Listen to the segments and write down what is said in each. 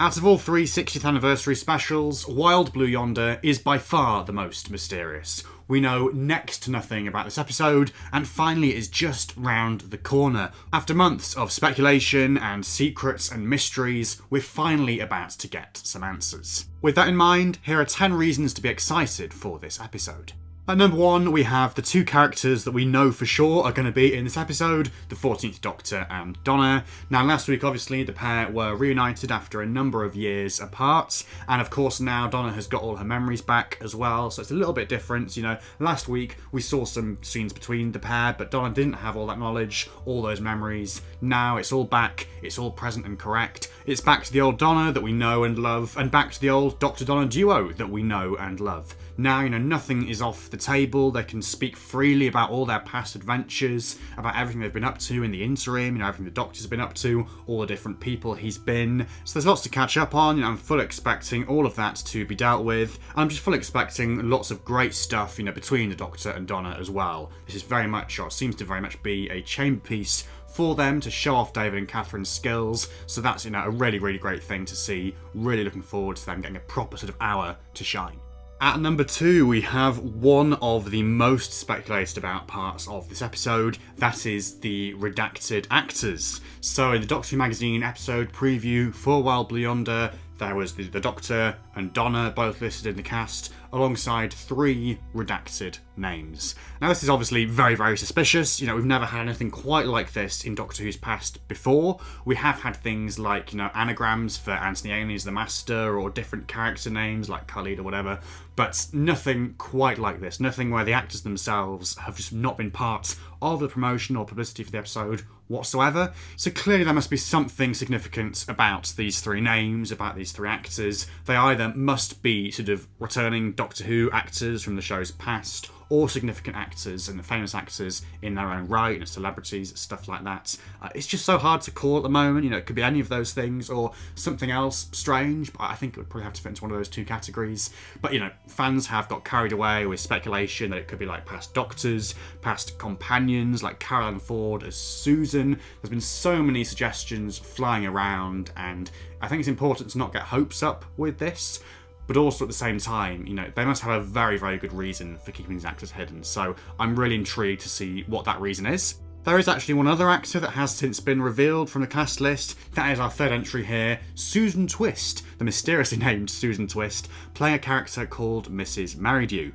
Out of all three 60th anniversary specials, Wild Blue Yonder is by far the most mysterious. We know next to nothing about this episode, and finally it is just round the corner. After months of speculation and secrets and mysteries, we're finally about to get some answers. With that in mind, here are 10 reasons to be excited for this episode. At number 1, we have the two characters that we know for sure are going to be in this episode, the 14th Doctor and Donna. Now, last week, obviously, the pair were reunited after a number of years apart, and of course now Donna has got all her memories back as well, so it's a little bit different. You know, last week we saw some scenes between the pair, but Donna didn't have all that knowledge, all those memories. Now it's all back, it's all present and correct. It's back to the old Donna that we know and love, and back to the old Doctor-Donna duo that we know and love. Now, nothing is off the table. They can speak freely about all their past adventures, about everything they've been up to in the interim, everything the Doctor's been up to, all the different people he's been. So there's lots to catch up on. I'm fully expecting all of that to be dealt with. And I'm just fully expecting lots of great stuff, between the Doctor and Donna as well. This is very much, or seems to very much be, a chamber piece for them to show off David and Catherine's skills. So that's, a really, really great thing to see. Really looking forward to them getting a proper sort of hour to shine. At number 2, we have one of the most speculated about parts of this episode. That is the Redacted Actors. So in the Doctor Who magazine episode preview for Wild Blue Yonder, there was the Doctor and Donna both listed in the cast, alongside 3 redacted names. Now this is obviously very, very suspicious. We've never had anything quite like this in Doctor Who's past before. We have had things like, anagrams for Anthony Ainley's The Master, or different character names like Khalid or whatever, but nothing quite like this. Nothing where the actors themselves have just not been part of the promotion or publicity for the episode whatsoever. So clearly there must be something significant about these 3 names, about these 3 actors. They either must be sort of returning Doctor Who actors from the show's past, or significant actors and famous actors in their own right, celebrities, stuff like that. It's just so hard to call at the moment. It could be any of those things or something else strange, but I think it would probably have to fit into one of those 2 categories. But, fans have got carried away with speculation that it could be like past Doctors, past companions, like Caroline Ford as Susan. There's been so many suggestions flying around, and I think it's important to not get hopes up with this. But also at the same time, they must have a very, very good reason for keeping these actors hidden. So I'm really intrigued to see what that reason is. There is actually one other actor that has since been revealed from the cast list. That is our 3rd entry here, Susan Twist, the mysteriously named Susan Twist, playing a character called Mrs. Merridew.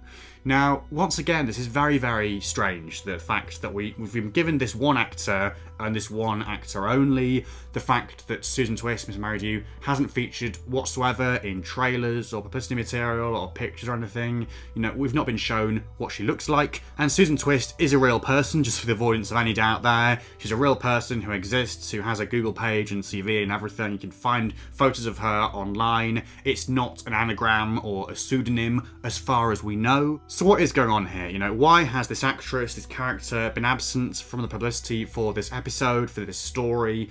Now, once again, this is very, very strange, the fact that we've been given this one actor and this one actor only. The fact that Susan Twist, Mrs. Merridew, hasn't featured whatsoever in trailers or publicity material or pictures or anything. We've not been shown what she looks like. And Susan Twist is a real person, just for the avoidance of any doubt there. She's a real person who exists, who has a Google page and CV and everything. You can find photos of her online. It's not an anagram or a pseudonym as far as we know. So what is going on here? Why has this actress, this character, been absent from the publicity for this episode, for this story?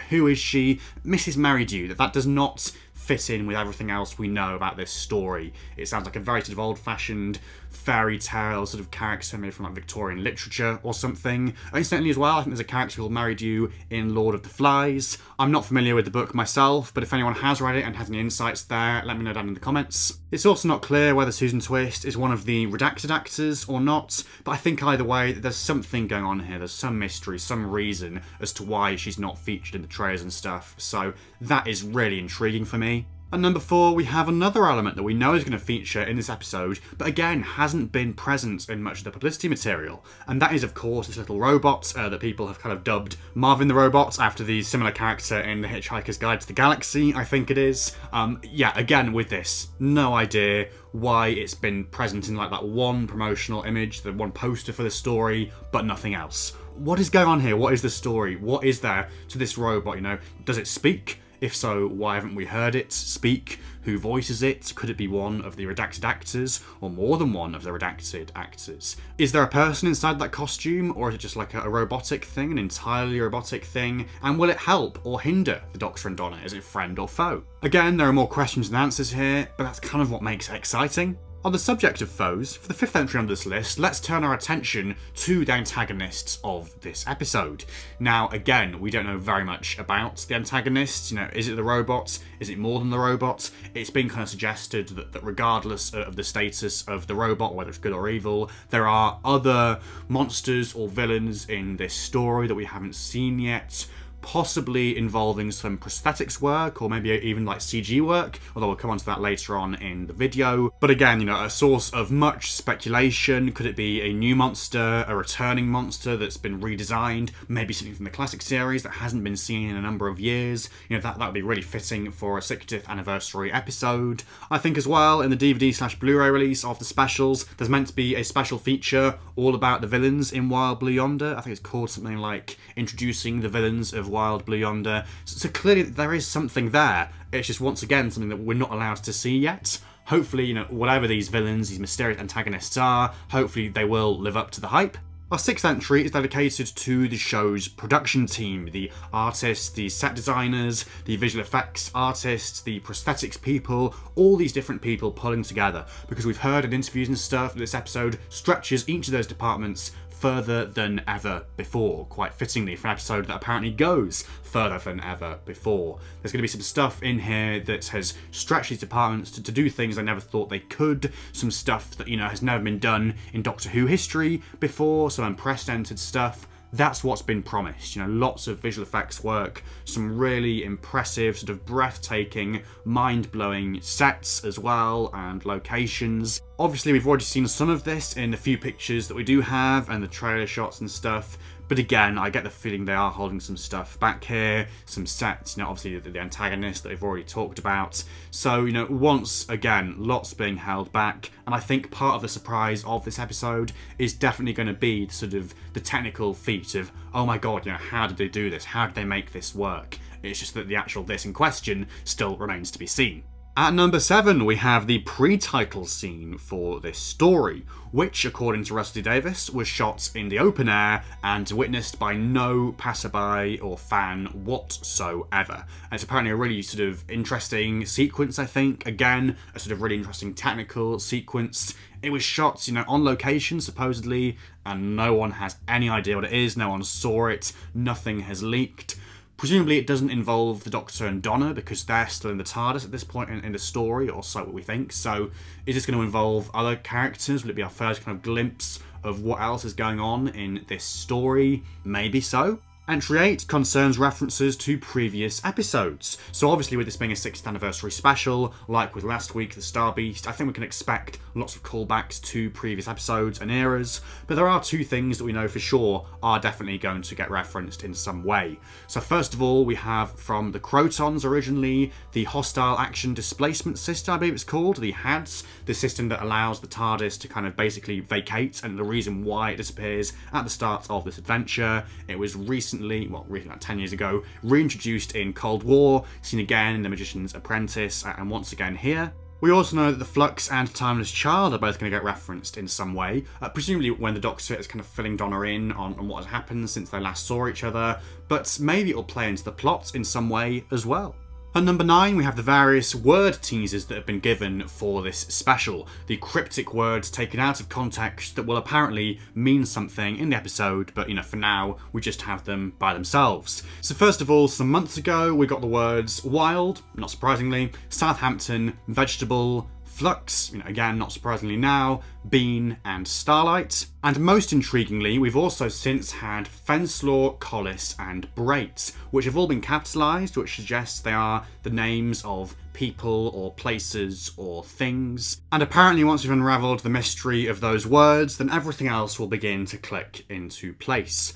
Who is she? Mrs. Merridew, that does not fit in with everything else we know about this story. It sounds like a very sort of old-fashioned fairy tale sort of character made from like Victorian literature or something. Incidentally as well, I think there's a character called Merridew in Lord of the Flies. I'm not familiar with the book myself, but if anyone has read it and has any insights there, let me know down in the comments. It's also not clear whether Susan Twist is one of the redacted actors or not, but I think either way there's something going on here. There's some mystery, some reason as to why she's not featured in the trailers and stuff, so that is really intriguing for me. At number 4, we have another element that we know is going to feature in this episode, but again hasn't been present in much of the publicity material, and that is of course this little robot that people have kind of dubbed Marvin the Robot, after the similar character in The Hitchhiker's Guide to the Galaxy, I think it is. Again with this, no idea why it's been present in like that one promotional image, the one poster for the story, but nothing else. What is going on here? What is the story? What is there to this robot? Does it speak? If so, why haven't we heard it speak? Who voices it? Could it be one of the redacted actors, or more than one of the redacted actors? Is there a person inside that costume, or is it just like a robotic thing, an entirely robotic thing? And will it help or hinder the Doctor and Donna? Is it friend or foe? Again, there are more questions than answers here, but that's kind of what makes it exciting. On the subject of foes, for the 5th entry on this list, let's turn our attention to the antagonists of this episode. Now, again, we don't know very much about the antagonists. Is it the robots? Is it more than the robots? It's been kind of suggested that regardless of the status of the robot, whether it's good or evil, there are other monsters or villains in this story that we haven't seen yet, possibly involving some prosthetics work or maybe even like CG work, although we'll come on to that later on in the video. But again, a source of much speculation. Could it be a new monster, a returning monster that's been redesigned, maybe something from the classic series that hasn't been seen in a number of years? That would be really fitting for a 60th anniversary episode. I think as well, in the DVD/Blu-ray release of the specials, there's meant to be a special feature all about the villains in Wild Blue Yonder. I think it's called something like Introducing the Villains of Wild Blue Yonder. So clearly there is something there. It's just once again something that we're not allowed to see yet. Hopefully, whatever these villains, these mysterious antagonists are, hopefully they will live up to the hype. Our 6th entry is dedicated to the show's production team, the artists, the set designers, the visual effects artists, the prosthetics people, all these different people pulling together, because we've heard in interviews and stuff that this episode stretches each of those departments further than ever before, quite fittingly for an episode that apparently goes further than ever before. There's going to be some stuff in here that has stretched these departments to do things I never thought they could, some stuff that, has never been done in Doctor Who history before, some unprecedented stuff. That's what's been promised. Lots of visual effects work, some really impressive, sort of breathtaking, mind-blowing sets as well, and locations. Obviously, we've already seen some of this in the few pictures that we do have, and the trailer shots and stuff. But again, I get the feeling they are holding some stuff back here, some sets, obviously the antagonist that we've already talked about. So, once again, lots being held back. And I think part of the surprise of this episode is definitely going to be sort of the technical feat of, oh my god, how did they do this? How did they make this work? It's just that the actual this in question still remains to be seen. At number 7, we have the pre-title scene for this story, which, according to Rusty Davis, was shot in the open air and witnessed by no passerby or fan whatsoever. And it's apparently a really sort of interesting sequence, I think. Again, a sort of really interesting technical sequence. It was shot, on location, supposedly, and no one has any idea what it is, no one saw it, nothing has leaked. Presumably it doesn't involve the Doctor and Donna because they're still in the TARDIS at this point in the story, or so we think. So is this going to involve other characters? Will it be our first kind of glimpse of what else is going on in this story? Maybe so. Entry 8 concerns references to previous episodes. So obviously with this being a 6th anniversary special, like with last week, The Star Beast, I think we can expect lots of callbacks to previous episodes and eras, but there are two things that we know for sure are definitely going to get referenced in some way. So first of all, we have from the Crotons originally, the Hostile Action Displacement System, I believe it's called, the HADS, the system that allows the TARDIS to kind of basically vacate, and the reason why it disappears at the start of this adventure. It was recently like 10 years ago, reintroduced in Cold War, seen again in The Magician's Apprentice, and once again here. We also know that the Flux and Timeless Child are both going to get referenced in some way, presumably when the Doctor is kind of filling Donna in on what has happened since they last saw each other, but maybe it'll play into the plot in some way as well. At number 9, we have the various word teasers that have been given for this special. The cryptic words taken out of context that will apparently mean something in the episode, but for now, we just have them by themselves. So first of all, some months ago, we got the words wild, not surprisingly, Southampton, vegetable, Flux, again, not surprisingly now, Bean, and Starlight. And most intriguingly, we've also since had Fenslaw, Collis, and Brates, which have all been capitalised, which suggests they are the names of people or places or things. And apparently once we've unravelled the mystery of those words, then everything else will begin to click into place.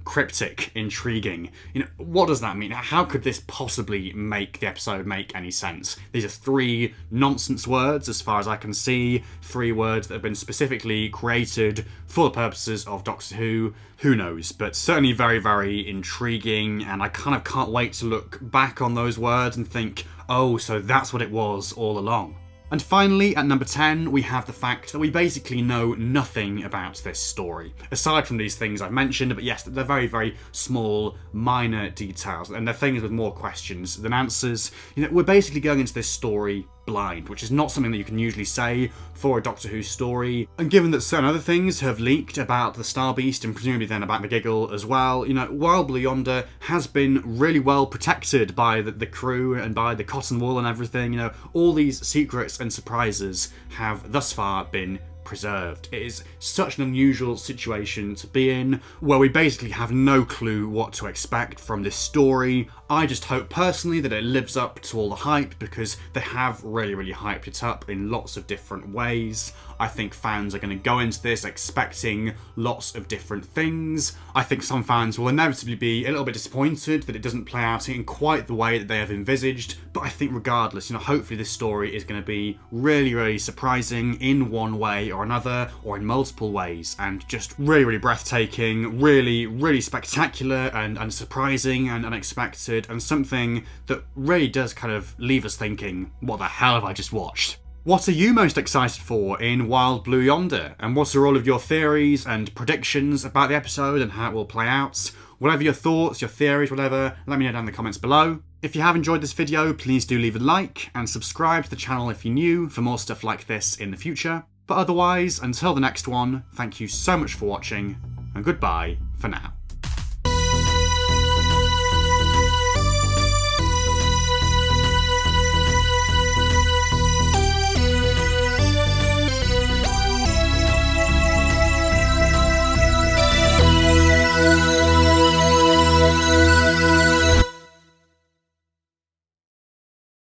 Cryptic, intriguing. What does that mean? How could this possibly make the episode make any sense? These are 3 nonsense words, as far as I can see. 3 words that have been specifically created for the purposes of Doctor Who. Who knows? But certainly very, very intriguing, and I kind of can't wait to look back on those words and think, oh, so that's what it was all along. And finally, at number 10, we have the fact that we basically know nothing about this story. Aside from these things I've mentioned, but yes, they're very, very small, minor details, and they're things with more questions than answers. We're basically going into this story blind, which is not something that you can usually say for a Doctor Who story. And given that certain other things have leaked about the Star Beast and presumably then about McGiggle as well, you know, Wild Blue Yonder has been really well protected by the crew and by the cotton wool and everything. You know, all these secrets and surprises have thus far been preserved. It is such an unusual situation to be in, where we basically have no clue what to expect from this story. I just hope personally that it lives up to all the hype, because they have really hyped it up in lots of different ways. I think fans are going to go into this expecting lots of different things. I think some fans will inevitably be a little bit disappointed that it doesn't play out in quite the way that they have envisaged, but I think regardless, you know, hopefully this story is going to be really surprising in one way or another, or in multiple ways, and just really breathtaking, really spectacular and surprising and unexpected, and something that really does kind of leave us thinking, what the hell have I just watched? What are you most excited for in Wild Blue Yonder? And what are all of your theories and predictions about the episode and how it will play out? Whatever your thoughts, your theories, whatever, let me know down in the comments below. If you have enjoyed this video, please do leave a like and subscribe to the channel if you're new for more stuff like this in the future. But otherwise, until the next one, thank you so much for watching, and goodbye for now.